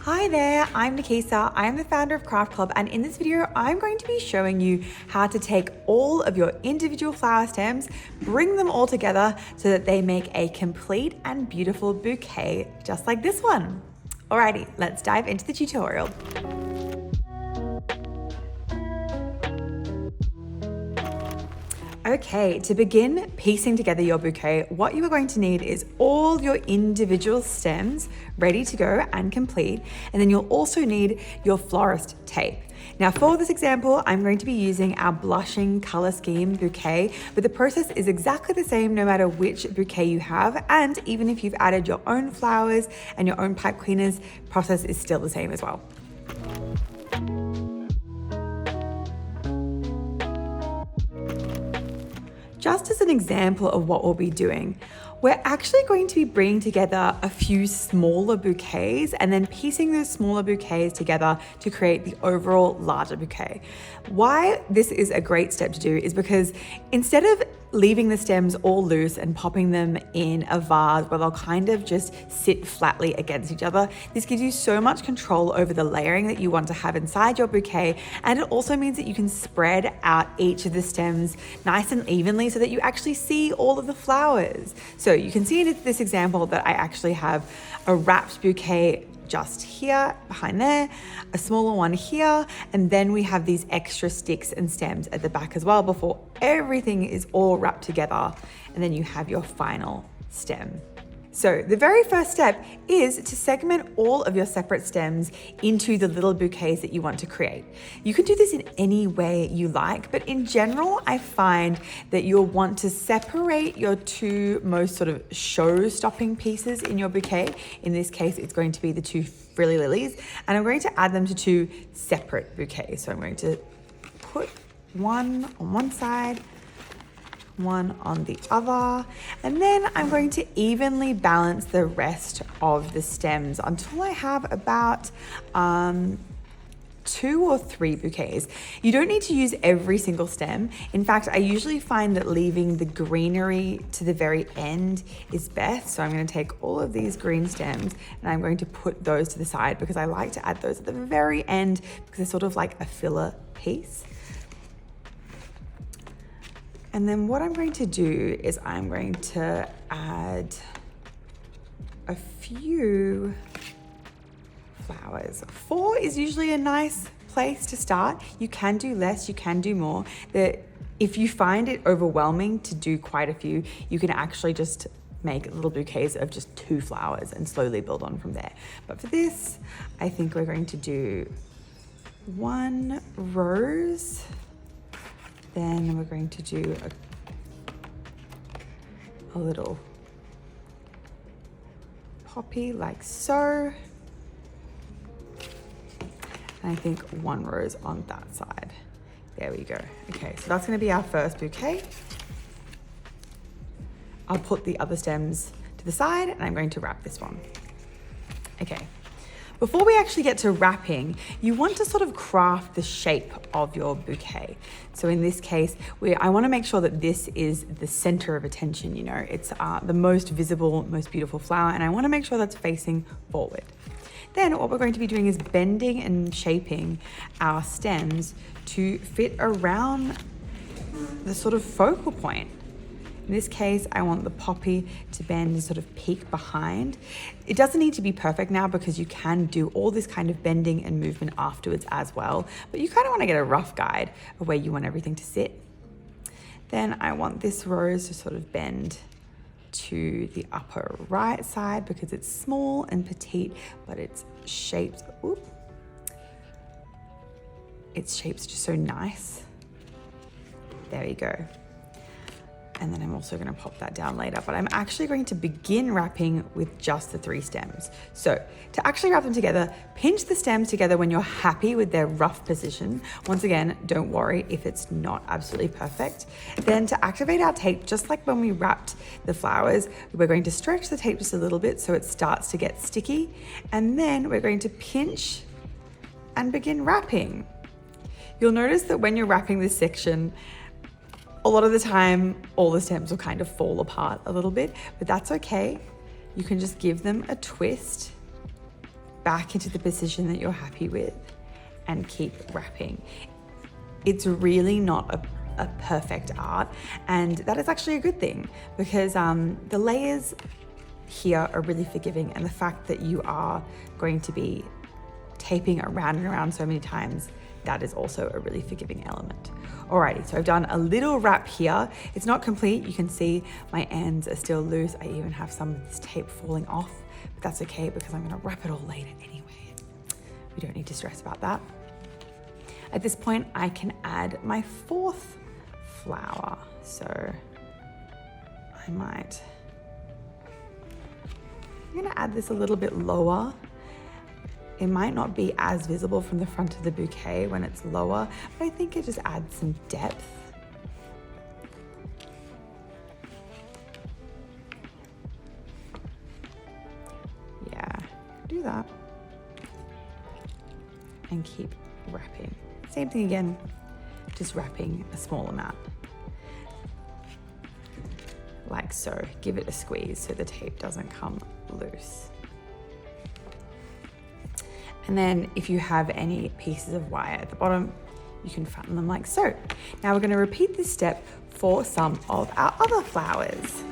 Hi there, I'm Nikisa. I am the founder of Craft Club, and in this video, I'm going to be showing you how to take all of your individual flower stems, bring them all together so that they make a complete and beautiful bouquet, just like this one. Alrighty, let's dive into the tutorial. Okay, to begin piecing together your bouquet, what you are going to need is all your individual stems ready to go and complete, and then you'll also need your florist tape. Now for this example, I'm going to be using our blushing color scheme bouquet, but the process is exactly the same no matter which bouquet you have, and even if you've added your own flowers and your own pipe cleaners, process is still the same as well. Just as an example of what we'll be doing, we're actually going to be bringing together a few smaller bouquets and then piecing those smaller bouquets together to create the overall larger bouquet. Why this is a great step to do is because instead of leaving the stems all loose and popping them in a vase where they'll kind of just sit flatly against each other, this gives you so much control over the layering that you want to have inside your bouquet, and it also means that you can spread out each of the stems nice and evenly so that you actually see all of the flowers. So you can see in this example that I actually have a wrapped bouquet just here behind there, a smaller one here, and then we have these extra sticks and stems at the back as well before everything is all wrapped together, and then you have your final stem. So the very first step is to segment all of your separate stems into the little bouquets that you want to create. You can do this in any way you like, but in general, I find that you'll want to separate your two most sort of show-stopping pieces in your bouquet. In this case, it's going to be the two frilly lilies, and I'm going to add them to two separate bouquets. So I'm going to put one on one side, one on the other, and then I'm going to evenly balance the rest of the stems until I have about 2 or 3 bouquets. You don't need to use every single stem. In fact, I usually find that leaving the greenery to the very end is best. So I'm going to take all of these green stems and I'm going to put those to the side because I like to add those at the very end because they're sort of like a filler piece. And then what I'm going to do is I'm going to add a few flowers. 4 is usually a nice place to start. You can do less, you can do more. If you find it overwhelming to do quite a few, you can actually just make little bouquets of just 2 flowers and slowly build on from there. But for this, I think we're going to do 1 rose. Then we're going to do a little poppy like so. And I think 1 rose on that side. There we go. Okay, so that's going to be our first bouquet. I'll put the other stems to the side and I'm going to wrap this one. Okay. Before we actually get to wrapping, you want to sort of craft the shape of your bouquet. So in this case, I want to make sure that this is the center of attention, you know, it's the most visible, most beautiful flower, and I want to make sure that's facing forward. Then what we're going to be doing is bending and shaping our stems to fit around the sort of focal point. In this case, I want the poppy to bend and sort of peek behind. It doesn't need to be perfect now because you can do all this kind of bending and movement afterwards as well, but you kind of want to get a rough guide of where you want everything to sit. Then I want this rose to sort of bend to the upper right side because it's small and petite, but it's shaped, its shape's just so nice. There we go. And then I'm also going to pop that down later, but I'm actually going to begin wrapping with just the 3 stems. So to actually wrap them together, pinch the stems together when you're happy with their rough position. Once again, don't worry if it's not absolutely perfect. Then to activate our tape, just like when we wrapped the flowers, we're going to stretch the tape just a little bit so it starts to get sticky. And then we're going to pinch and begin wrapping. You'll notice that when you're wrapping this section, a lot of the time, all the stems will kind of fall apart a little bit, but that's okay. You can just give them a twist back into the position that you're happy with and keep wrapping. It's really not a perfect art, and that is actually a good thing because the layers here are really forgiving, and the fact that you are going to be taping around and around so many times, that is also a really forgiving element. Alrighty, so I've done a little wrap here. It's not complete. You can see my ends are still loose. I even have some of this tape falling off, but that's okay because I'm gonna wrap it all later anyway. We don't need to stress about that. At this point, I can add my fourth flower. So I'm gonna add this a little bit lower. It might not be as visible from the front of the bouquet when it's lower, but I think it just adds some depth. Yeah, do that. And keep wrapping. Same thing again, just wrapping a small amount. Like so. Give it a squeeze so the tape doesn't come loose. And then if you have any pieces of wire at the bottom, you can fasten them like so. Now we're going to repeat this step for some of our other flowers.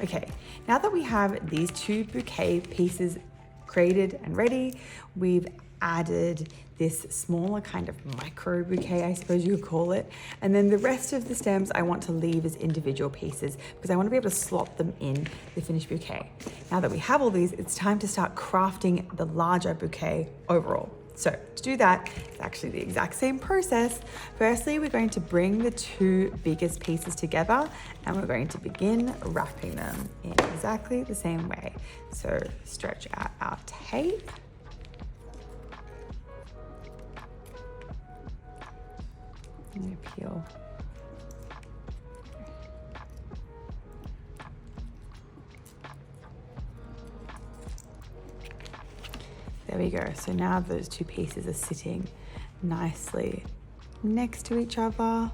Okay, now that we have these two bouquet pieces created and ready, we've added this smaller kind of micro bouquet, I suppose you could call it. And then the rest of the stems I want to leave as individual pieces because I want to be able to slot them in the finished bouquet. Now that we have all these, it's time to start crafting the larger bouquet overall. So to do that, it's actually the exact same process. Firstly, we're going to bring the two biggest pieces together and we're going to begin wrapping them in exactly the same way. So stretch out our tape. I'm going to peel. There we go. So now those two pieces are sitting nicely next to each other.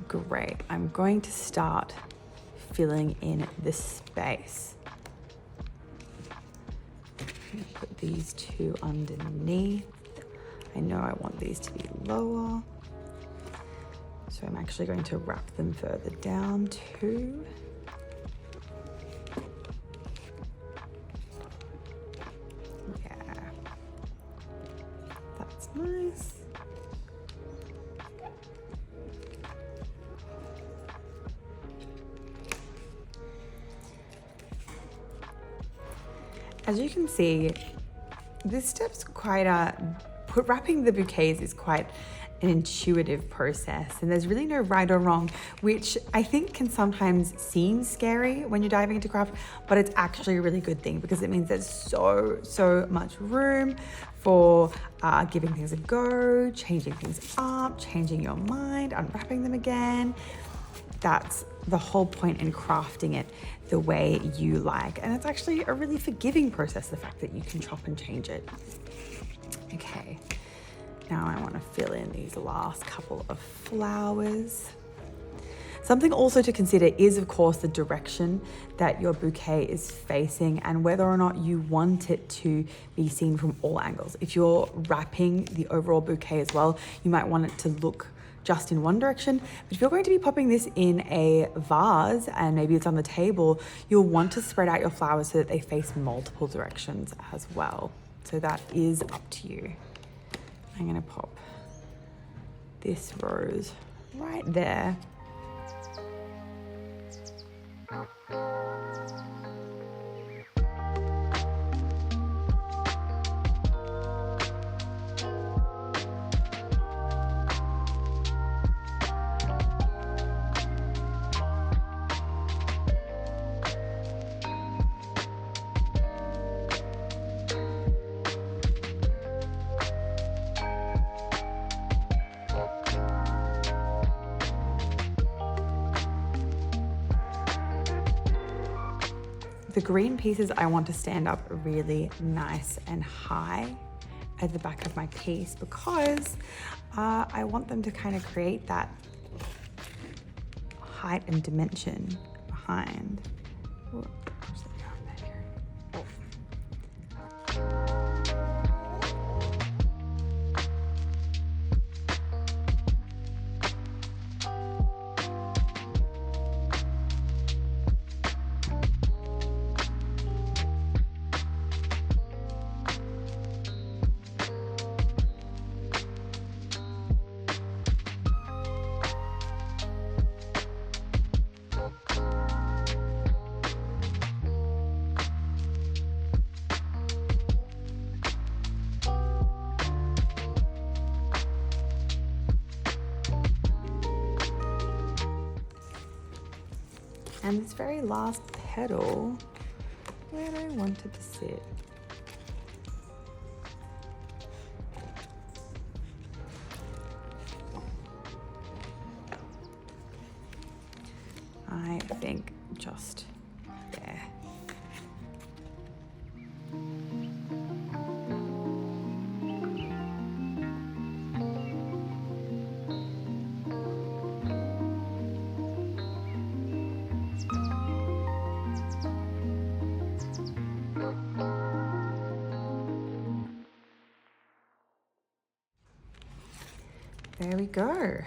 Great. I'm going to start filling in the space. Put these two underneath. I know I want these to be lower, so I'm actually going to wrap them further down too. Yeah, that's nice. As you can see, this step's quite wrapping the bouquets is quite an intuitive process, and there's really no right or wrong, which I think can sometimes seem scary when you're diving into craft, but it's actually a really good thing because it means there's so much room for giving things a go, changing things up, changing your mind, unwrapping them again. That's the whole point in crafting it the way you like, and it's actually a really forgiving process, the fact that you can chop and change it. Okay, now I want to fill in these last couple of flowers. Something also to consider is, of course, the direction that your bouquet is facing and whether or not you want it to be seen from all angles. If you're wrapping the overall bouquet as well, you might want it to look just in one direction. But if you're going to be popping this in a vase and maybe it's on the table, you'll want to spread out your flowers so that they face multiple directions as well. So that is up to you. I'm gonna pop this rose right there. The green pieces I want to stand up really nice and high at the back of my piece because I want them to kind of create that height and dimension behind. Ooh, push that down there. Oh. And this very last petal, where do I want it to sit? I think just there. There we go.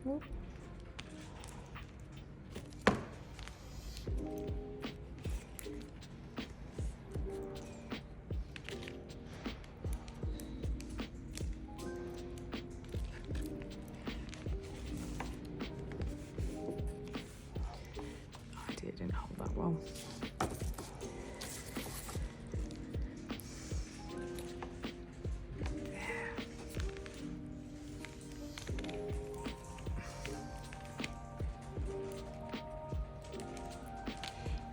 Whoop. Oh, I didn't hold that well.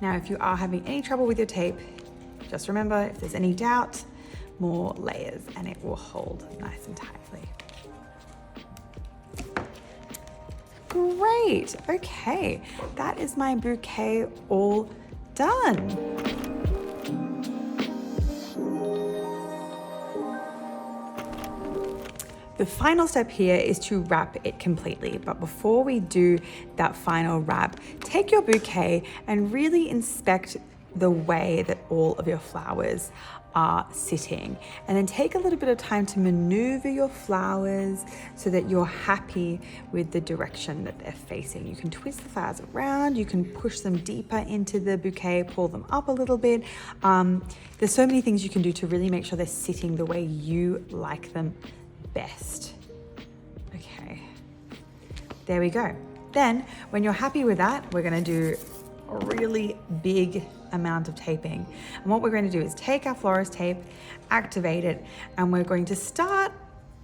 Now, if you are having any trouble with your tape, just remember, if there's any doubt, more layers and it will hold nice and tightly. Great, okay, that is my bouquet all done. The final step here is to wrap it completely, but before we do that final wrap, take your bouquet and really inspect the way that all of your flowers are sitting, and then take a little bit of time to maneuver your flowers so that you're happy with the direction that they're facing. You can twist the flowers around, you can push them deeper into the bouquet, pull them up a little bit. There's so many things you can do to really make sure they're sitting the way you like them best. Okay, there we go. Then when you're happy with that, we're going to do a really big amount of taping. And what we're going to do is take our florist tape, activate it, and we're going to start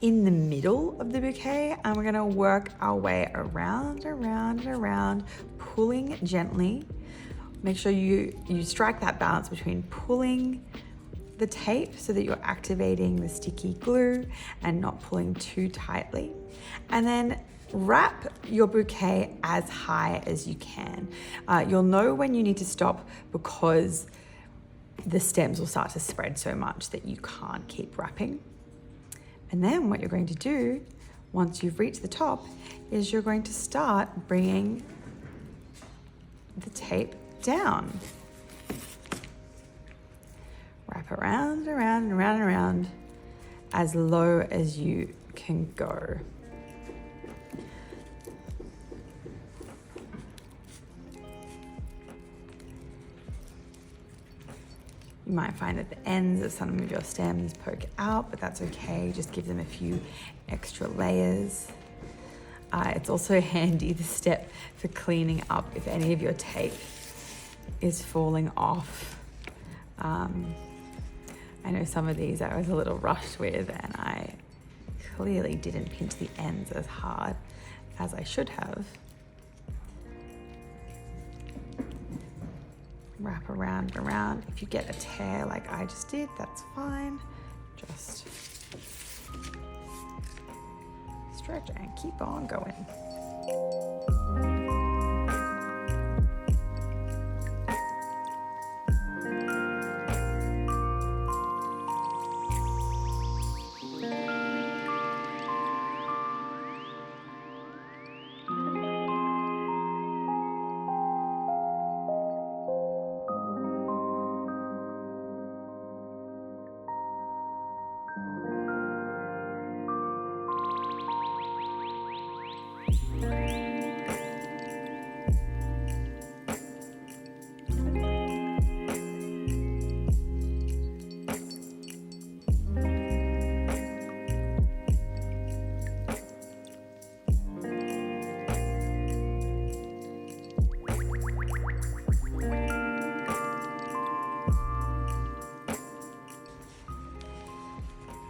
in the middle of the bouquet, and we're going to work our way around, pulling gently. Make sure you strike that balance between pulling the tape so that you're activating the sticky glue and not pulling too tightly. And then wrap your bouquet as high as you can. You'll know when you need to stop because the stems will start to spread so much that you can't keep wrapping. And then what you're going to do once you've reached the top is you're going to start bringing the tape down. Wrap around as low as you can go. You might find that the ends of some of your stems poke out, but that's okay. Just give them a few extra layers. It's also handy, the step for cleaning up if any of your tape is falling off. I know some of these I was a little rushed with, and I clearly didn't pinch the ends as hard as I should have. Wrap around. If you get a tear like I just did, that's fine. Just stretch and keep on going.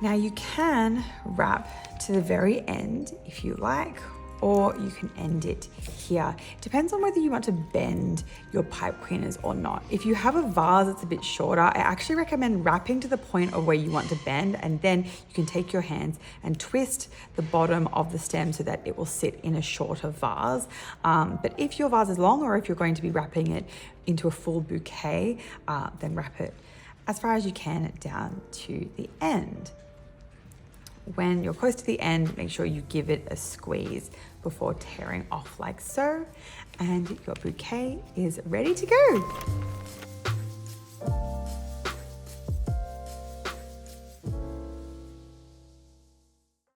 Now you can wrap to the very end if you like, or you can end it here. It depends on whether you want to bend your pipe cleaners or not. If you have a vase that's a bit shorter, I actually recommend wrapping to the point of where you want to bend, and then you can take your hands and twist the bottom of the stem so that it will sit in a shorter vase. But if your vase is long, or if you're going to be wrapping it into a full bouquet, then wrap it as far as you can down to the end. When you're close to the end, make sure you give it a squeeze before tearing off like so, and your bouquet is ready to go.